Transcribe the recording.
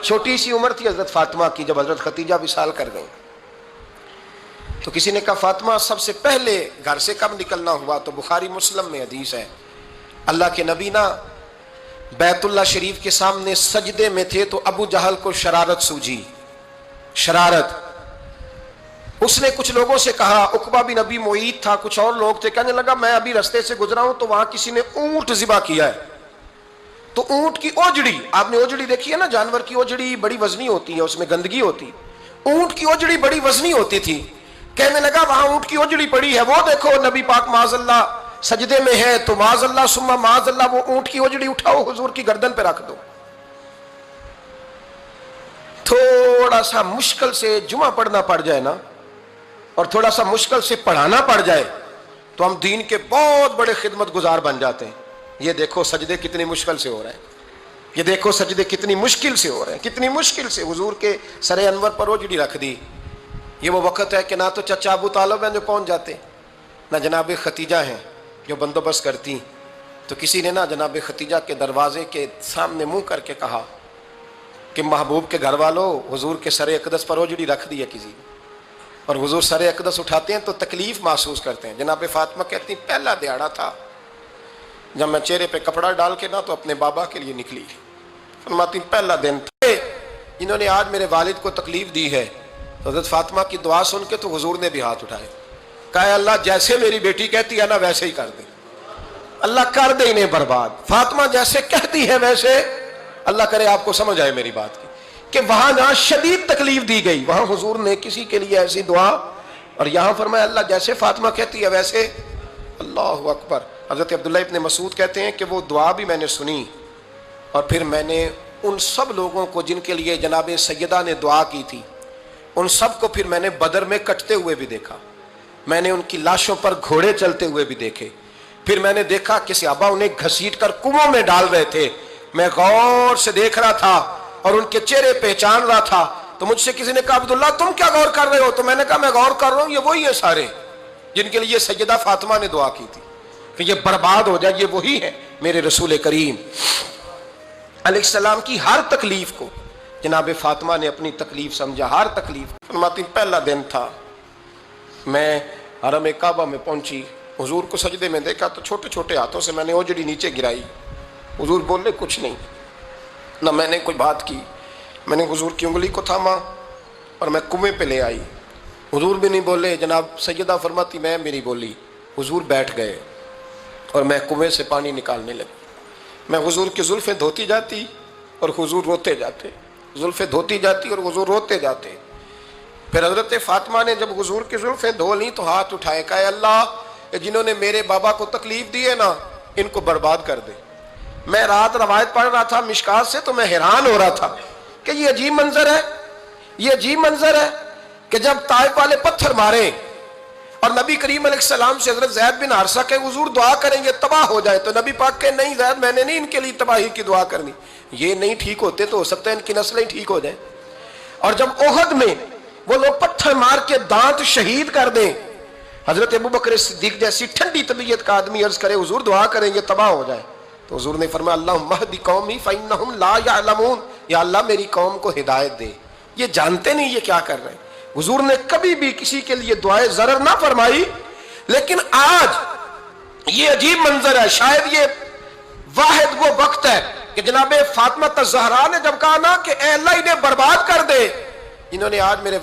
چھوٹی سی عمر تھی حضرت فاطمہ کی جب حضرت خدیجہ وصال کر گئیں، تو کسی نے کہا فاطمہ سب سے پہلے گھر سے کب نکلنا ہوا؟ تو بخاری مسلم میں حدیث ہے، اللہ کے نبی نا بیت اللہ شریف کے سامنے سجدے میں تھے تو ابو جہل کو شرارت سوجھی، شرارت۔ اس نے کچھ لوگوں سے کہا، عقبہ بن ابی معیط تھا، کچھ اور لوگ تھے، کہنے لگا میں ابھی رستے سے گزرا ہوں تو وہاں کسی نے اونٹ ذبح کیا ہے، تو اونٹ کی اوجڑی، آپ نے اوجڑی دیکھی ہے نا، جانور کی اوجڑی بڑی وزنی ہوتی ہے، اس میں گندگی ہوتی، اونٹ کی اوجڑی بڑی وزنی ہوتی تھی، کہنے لگا وہاں اونٹ کی اوجڑی پڑی ہے، وہ دیکھو نبی پاک معاذ اللہ سجدے میں ہے، تو معاذ اللہ ثم معاذ اللہ وہ اونٹ کی اوجڑی اٹھاؤ حضور کی گردن پہ رکھ دو۔ تھوڑا سا مشکل سے جمعہ پڑھنا پڑ جائے نا، اور تھوڑا سا مشکل سے پڑھانا پڑ جائے تو ہم دین کے بہت بڑے خدمت گزار بن جاتے ہیں۔ یہ دیکھو سجدے کتنی مشکل سے ہو رہے ہیں، یہ دیکھو سجدے کتنی مشکل سے ہو رہے ہیں، کتنی مشکل سے حضور کے سر انور پر اوجڑی رکھ دی۔ یہ وہ وقت ہے کہ نہ تو چچا ابو طالب ہیں جو پہنچ جاتے، نہ جناب ختیجہ ہیں جو بندوبست کرتی، تو کسی نے نہ جناب ختیجہ کے دروازے کے سامنے منہ کر کے کہا کہ محبوب کے گھر والوں حضور کے سر اقدس پر اوجڑی رکھ دی ہے کسی نے، اور حضور سر اقدس اٹھاتے ہیں تو تکلیف محسوس کرتے ہیں۔ جناب فاطمہ کہتی پہلا دیہڑا تھا جب میں چہرے پہ کپڑا ڈال کے نہ تو اپنے بابا کے لیے نکلی، فرماتی پہلا دن تھا جنہوں نے آج میرے والد کو تکلیف دی ہے۔ حضرت فاطمہ کی دعا سن کے تو حضور نے بھی ہاتھ اٹھائے، کہا اللہ جیسے میری بیٹی کہتی ہے نا ویسے ہی کر دے، اللہ کر دے انہیں برباد، فاطمہ جیسے کہتی ہے ویسے، اللہ کرے آپ کو سمجھ آئے میری بات کی کہ وہاں جہاں شدید تکلیف دی گئی وہاں حضور نے کسی کے لیے ایسی دعا، اور یہاں فرمایا اللہ جیسے فاطمہ کہتی ہے ویسے۔ اللہ اکبر۔ حضرت عبداللہ ابن مسعود کہتے ہیں کہ وہ دعا بھی میں نے سنی، اور پھر میں نے ان سب لوگوں کو جن کے لیے جناب سیدہ نے دعا کی تھی ان سب کو پھر میں نے بدر میں کٹتے ہوئے بھی دیکھا، میں نے ان کی لاشوں پر گھوڑے چلتے ہوئے بھی دیکھے، پھر میں نے دیکھا کہ صحابہ انہیں گھسیٹ کر کنووں میں ڈال رہے تھے، میں غور سے دیکھ رہا تھا اور ان کے چہرے پہچان رہا تھا۔ تو مجھ سے کسی نے کہا عبداللہ تم کیا غور کر رہے ہو؟ تو میں نے کہا میں غور کر رہا ہوں یہ وہی ہے سارے جن کے لیے سیدہ فاطمہ نے دعا کی تھی کہ یہ برباد ہو جائے، یہ وہی ہے میرے رسول کریم علیہ السلام کی ہر تکلیف کو جناب فاطمہ نے اپنی تکلیف سمجھا، ہر تکلیف۔ فرماتی پہلا دن تھا میں حرم کعبہ میں پہنچی، حضور کو سجدے میں دیکھا تو چھوٹے چھوٹے ہاتھوں سے میں نے اوجڑی نیچے گرائی، حضور بولے کچھ نہیں، نہ میں نے کوئی بات کی، میں نے حضور کی انگلی کو تھاما اور میں کنویں پہ لے آئی، حضور بھی نہیں بولے، جناب سیدہ فرماتی میں بھی نہیں بولی، حضور بیٹھ گئے اور میں کنویں سے پانی نکالنے لگی، میں حضور کی زلفیں دھوتی جاتی اور حضور روتے جاتے، زلفیں دھوتی جاتی اور حضور روتے جاتے۔ پھر حضرت فاطمہ نے جب حضور کی زلفیں دھو لیں تو ہاتھ اٹھائے، کہا اللہ جنہوں نے میرے بابا کو تکلیف دی ہے نا ان کو برباد کر دے۔ میں رات روایت پڑھ رہا تھا مشکات سے تو میں حیران ہو رہا تھا کہ یہ عجیب منظر ہے، یہ عجیب منظر ہے کہ جب طائف والے پتھر مارے اور نبی کریم علیہ السلام سے حضرت زید بن حارثہ کہ حضور دعا کریں گے تباہ ہو جائے، تو نبی پاک کہ نہیں زید میں نے نہیں ان کے لیے تباہی کی دعا کرنی، یہ نہیں ٹھیک ہوتے تو ہو سکتا ہے ان کی نسلیں ٹھیک ہو جائیں۔ اور جب احد میں وہ لوگ پتھر مار کے دانت شہید کر دیں، حضرت ابوبکر صدیق جیسی ٹھنڈی طبیعت کا آدمی عرض کرے حضور دعا کریں گے تباہ ہو جائے، تو حضور نے فرمایا اللہم اہد قومی فإنہم لا یعلمون، یا اللہ میری قوم کو ہدایت دے، یہ جانتے نہیں یہ کیا کر رہے ہیں۔ حضور نے کبھی بھی کسی کے لیے دعائے ضرر نہ فرمائی، لیکن آج یہ عجیب منظر ہے، شاید یہ واحد وہ وقت ہے کہ جناب فاطمہ الزہرا نے جب کہا نا کہ اے اللہ انہیں برباد کر دے، انہوں نے آج میرے